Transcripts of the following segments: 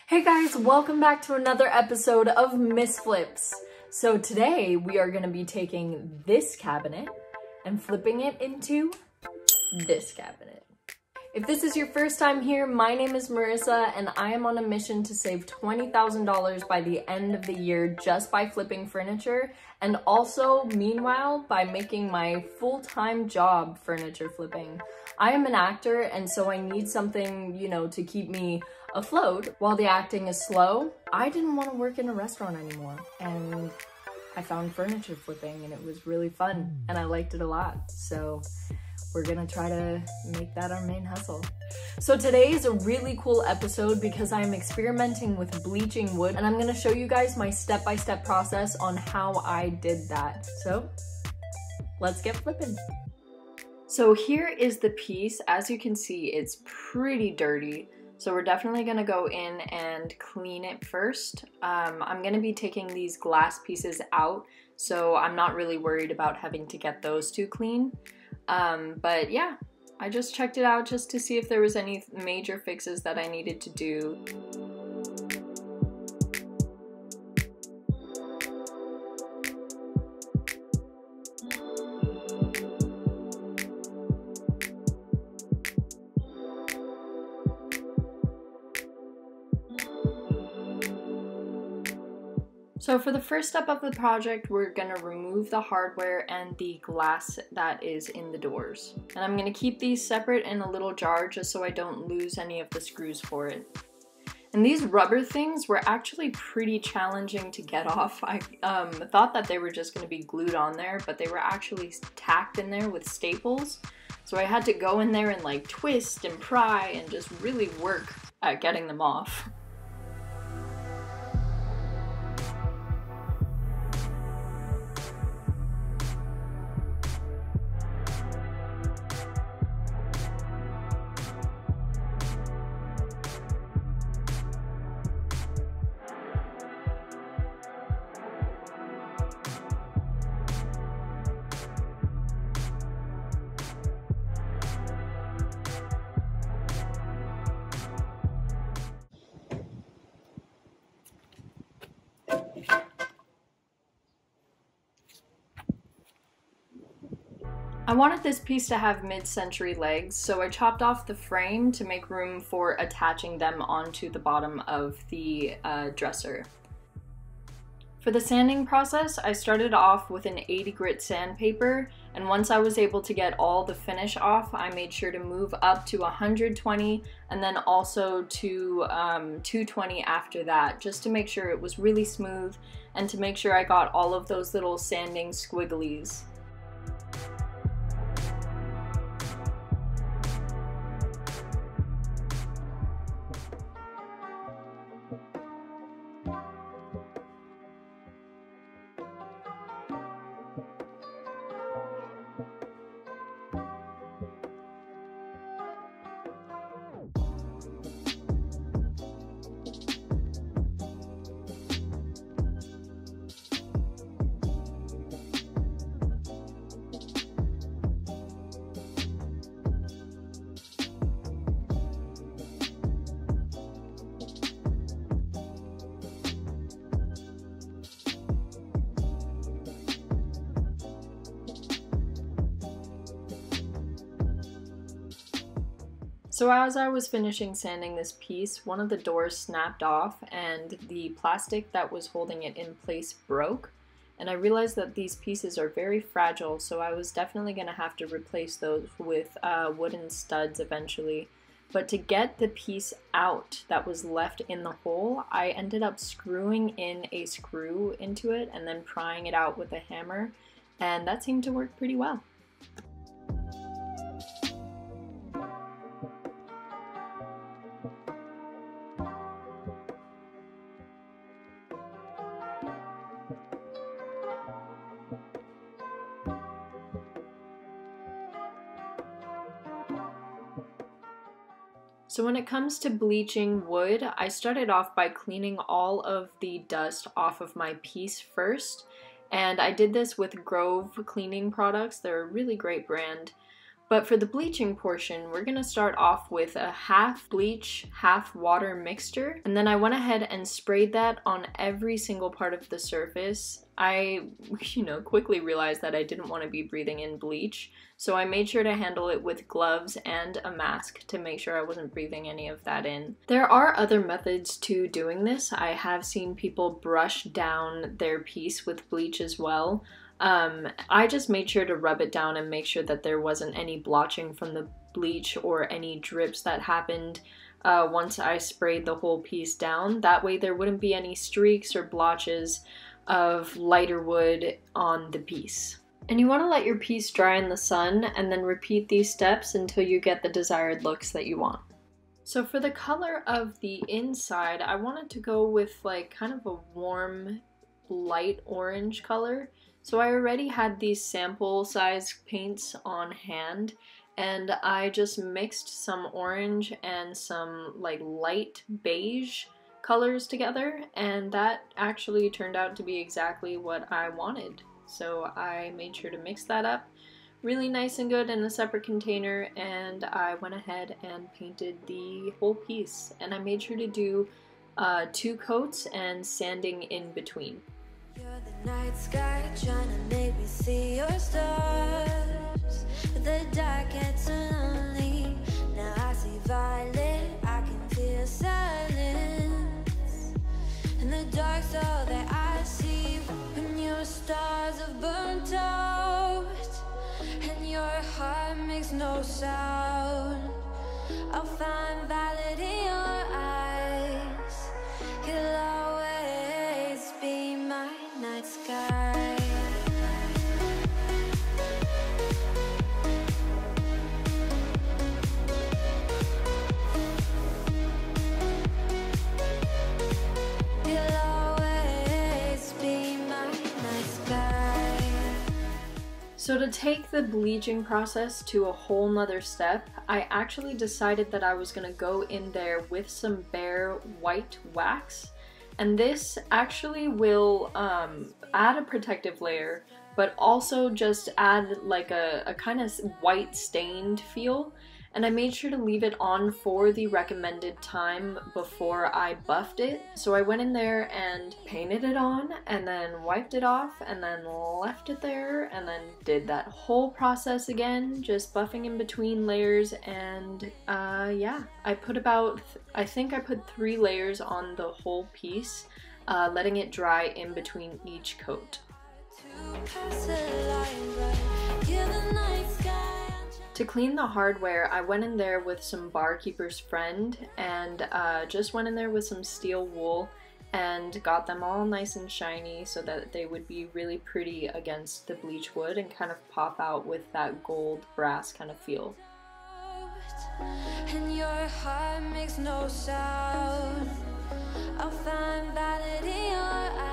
Hey guys, welcome back to another episode of MissFlips. So today we are going to be taking this cabinet and flipping it into this cabinet. If this is your first time here, my name is Marissa and I am on a mission to save $20,000 by the end of the year just by flipping furniture, and also, meanwhile, by making my full-time job furniture flipping. I am an actor, and so I need something, to keep me afloat while the acting is slow. I didn't want to work in a restaurant anymore, and I found furniture flipping and it was really fun and I liked it a lot. So we're gonna try to make that our main hustle. So today is a really cool episode because I'm experimenting with bleaching wood and I'm gonna show you guys my step-by-step process on how I did that. So let's get flipping. So here is the piece. As you can see, it's pretty dirty. So we're definitely gonna go in and clean it first. I'm gonna be taking these glass pieces out, so I'm not really worried about having to get those too clean. But yeah, I just checked it out just to see if there was any major fixes that I needed to do. So for the first step of the project, we're gonna remove the hardware and the glass that is in the doors. And I'm gonna keep these separate in a little jar just so I don't lose any of the screws for it. And these rubber things were actually pretty challenging to get off. I thought that they were just gonna be glued on there, but they were actually tacked in there with staples. So I had to go in there and like twist and pry and just really work at getting them off. I wanted this piece to have mid-century legs, so I chopped off the frame to make room for attaching them onto the bottom of the dresser. For the sanding process, I started off with an 80 grit sandpaper, and once I was able to get all the finish off, I made sure to move up to 120 and then also to 220 after that, just to make sure it was really smooth and to make sure I got all of those little sanding squigglies. So as I was finishing sanding this piece, one of the doors snapped off and the plastic that was holding it in place broke. And I realized that these pieces are very fragile, so I was definitely going to have to replace those with wooden studs eventually. But to get the piece out that was left in the hole, I ended up screwing in a screw into it and then prying it out with a hammer, and that seemed to work pretty well. So when it comes to bleaching wood, I started off by cleaning all of the dust off of my piece first, and I did this with Grove cleaning products. They're a really great brand. But for the bleaching portion, we're gonna start off with a half bleach, half water mixture. And then I went ahead and sprayed that on every single part of the surface. I, quickly realized that I didn't want to be breathing in bleach. So I made sure to handle it with gloves and a mask to make sure I wasn't breathing any of that in. There are other methods to doing this. I have seen people brush down their piece with bleach as well. I just made sure to rub it down and make sure that there wasn't any blotching from the bleach or any drips that happened once I sprayed the whole piece down. That way there wouldn't be any streaks or blotches of lighter wood on the piece. And you want to let your piece dry in the sun and then repeat these steps until you get the desired looks that you want. So for the color of the inside, I wanted to go with like kind of a warm light orange color. So I already had these sample size paints on hand, and I just mixed some orange and some like light beige colors together, and that actually turned out to be exactly what I wanted. So I made sure to mix that up really nice and good in a separate container, and I went ahead and painted the whole piece. And I made sure to do 2 coats and sanding in between. You're the night sky trying to make me see your stars, but the dark gets so lonely. Now I see violet, I can feel silence, and the dark's all that I see. When your stars have burnt out and your heart makes no sound, I'll find violet in your eyes. You'll always be my night sky. You'll always be my night sky. So to take the bleaching process to a whole nother step, I actually decided that I was gonna go in there with some bare white wax. And this actually will add a protective layer, but also just add like a kind of white stained feel. And I made sure to leave it on for the recommended time before I buffed it. So I went in there and painted it on, and then wiped it off, and then left it there, and then did that whole process again, just buffing in between layers. And yeah, I put I think I put 3 layers on the whole piece, letting it dry in between each coat. To clean the hardware, I went in there with some Barkeeper's Friend and just went in there with some steel wool and got them all nice and shiny so that they would be really pretty against the bleach wood and kind of pop out with that gold brass kind of feel. And your heart makes no sound. I'll find violet in your eyes.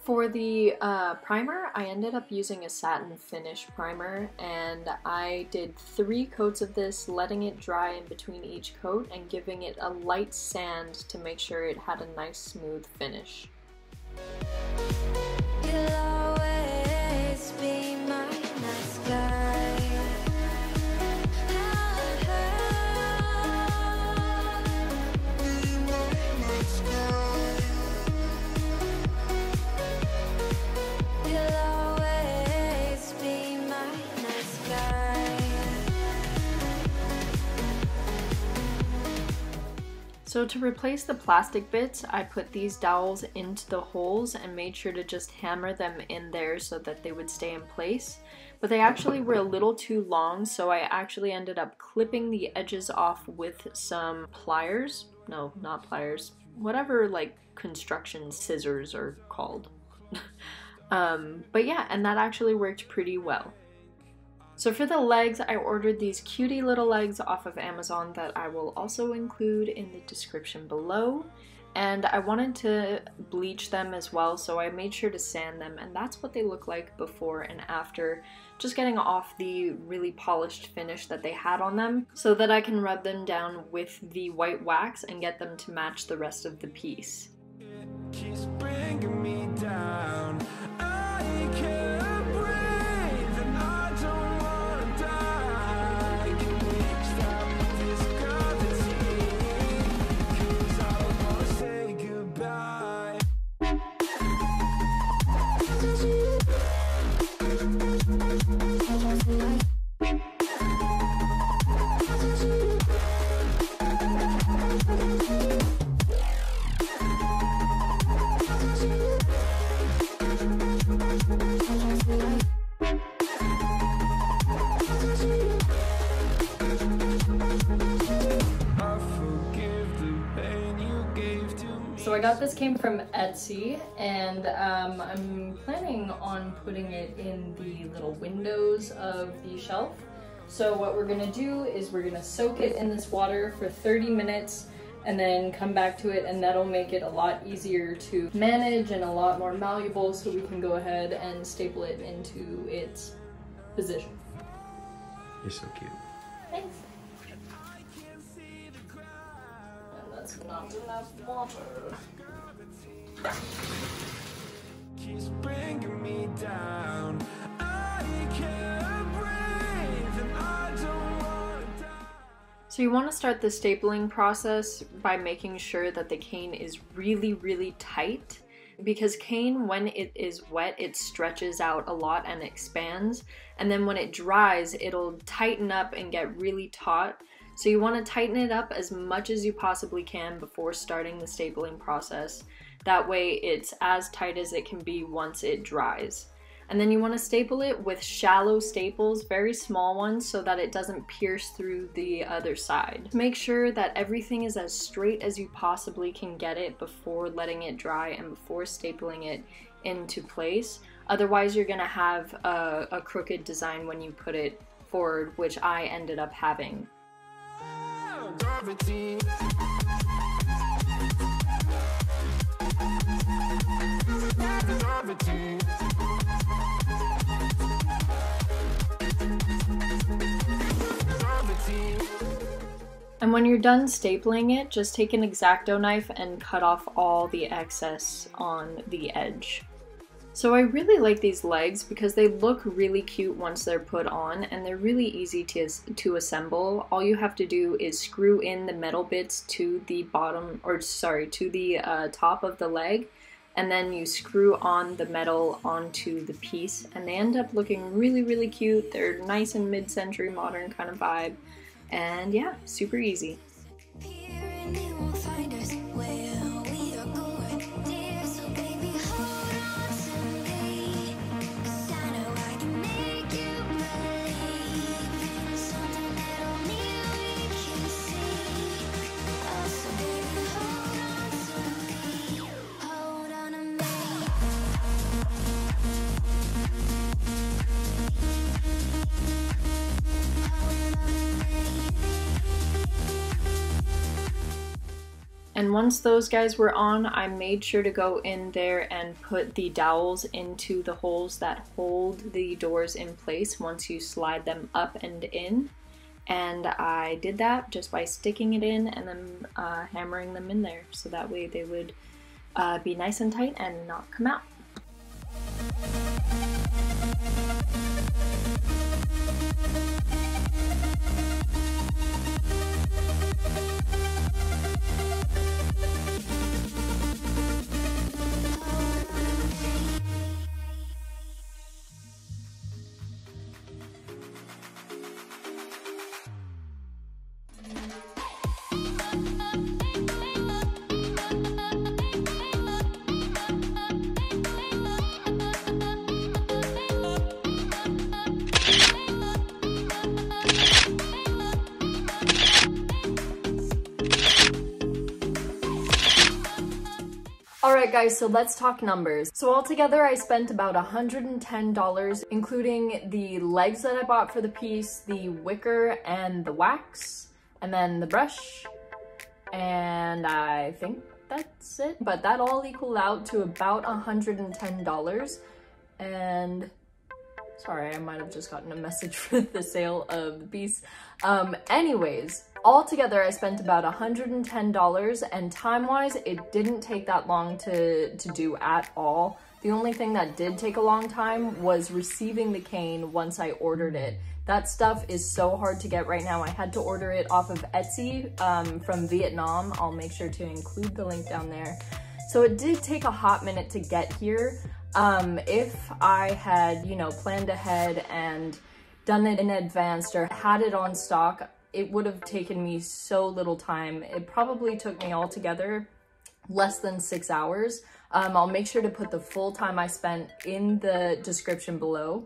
For the primer, I ended up using a satin finish primer, and I did 3 coats of this, letting it dry in between each coat and giving it a light sand to make sure it had a nice smooth finish. You'll always be my night sky. So to replace the plastic bits, I put these dowels into the holes and made sure to just hammer them in there so that they would stay in place. But they actually were a little too long, so I actually ended up clipping the edges off with some pliers. No, not pliers. Whatever like construction scissors are called. But yeah, and that actually worked pretty well. So for the legs, I ordered these cutie little legs off of Amazon that I will also include in the description below. And I wanted to bleach them as well, so I made sure to sand them, and that's what they look like before and after, just getting off the really polished finish that they had on them so that I can rub them down with the white wax and get them to match the rest of the piece. Keeps bringing me down. I can't breathe and I don't want So I got this cane from Etsy, and I'm planning on putting it in the little windows of the shelf. So what we're gonna do is we're gonna soak it in this water for 30 minutes and then come back to it, and that'll make it a lot easier to manage and a lot more malleable, so we can go ahead and staple it into its position. You're so cute. Thanks. And that's not enough water. Keeps bringing me down. I can't breathe and I don't wanna die. So you want to start the stapling process by making sure that the cane is really, really tight, because cane, when it is wet, it stretches out a lot and expands, and then when it dries, it'll tighten up and get really taut. So you want to tighten it up as much as you possibly can before starting the stapling process. That way it's as tight as it can be once it dries. And then you want to staple it with shallow staples, very small ones, so that it doesn't pierce through the other side. Make sure that everything is as straight as you possibly can get it before letting it dry and before stapling it into place. Otherwise you're going to have a crooked design when you put it forward, which I ended up having. Gravity. Gravity. And when you're done stapling it, just take an X-Acto knife and cut off all the excess on the edge. So I really like these legs because they look really cute once they're put on, and they're really easy to assemble. All you have to do is screw in the metal bits to the bottom, or sorry, to the top of the leg, and then you screw on the metal onto the piece, and they end up looking really, really cute. They're nice and mid-century modern kind of vibe. And yeah, super easy. And once those guys were on, I made sure to go in there and put the dowels into the holes that hold the doors in place once you slide them up and in. And I did that just by sticking it in and then hammering them in there, so that way they would be nice and tight and not come out. Alright guys, so let's talk numbers. So altogether I spent about $110, including the legs that I bought for the piece, the wicker and the wax, and then the brush, and I think that's it. But that all equaled out to about $110, and sorry, I might have just gotten a message for the sale of the piece. Anyways, altogether I spent about $110, and time-wise, it didn't take that long to do at all. The only thing that did take a long time was receiving the cane once I ordered it. That stuff is so hard to get right now. I had to order it off of Etsy from Vietnam. I'll make sure to include the link down there. So it did take a hot minute to get here. If I had, you know, planned ahead and done it in advance or had it on stock, it would have taken me so little time. It probably took me altogether less than 6 hours. I'll make sure to put the full time I spent in the description below.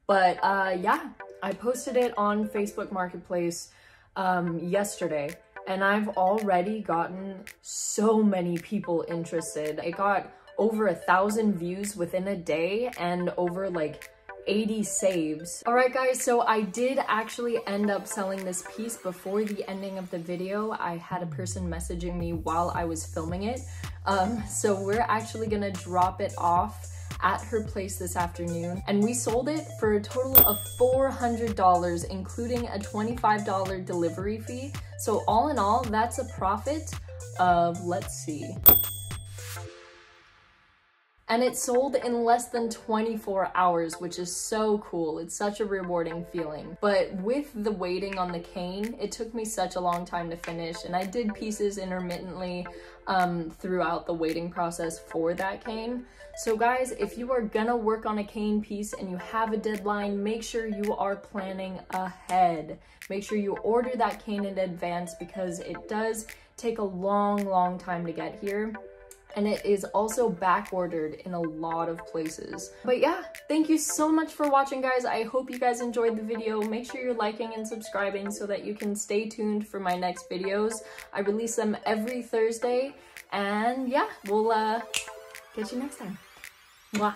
But yeah, I posted it on Facebook Marketplace yesterday, and I've already gotten so many people interested. It got over 1,000 views within a day and over like 80 saves. All right guys, so I did actually end up selling this piece before the ending of the video. I had a person messaging me while I was filming it. So we're actually gonna drop it off at her place this afternoon, and we sold it for a total of $400, including a $25 delivery fee. So all in all, that's a profit of, let's see, and it sold in less than 24 hours, which is so cool. It's such a rewarding feeling. But with the waiting on the cane, it took me such a long time to finish, and I did pieces intermittently throughout the waiting process for that cane. So guys, if you are gonna work on a cane piece and you have a deadline, make sure you are planning ahead. Make sure you order that cane in advance, because it does take a long time to get here. And it is also back ordered in a lot of places. But yeah, thank you so much for watching, guys. I hope you guys enjoyed the video. Make sure you're liking and subscribing so that you can stay tuned for my next videos. I release them every Thursday, and yeah, we'll catch you next time. Mwah.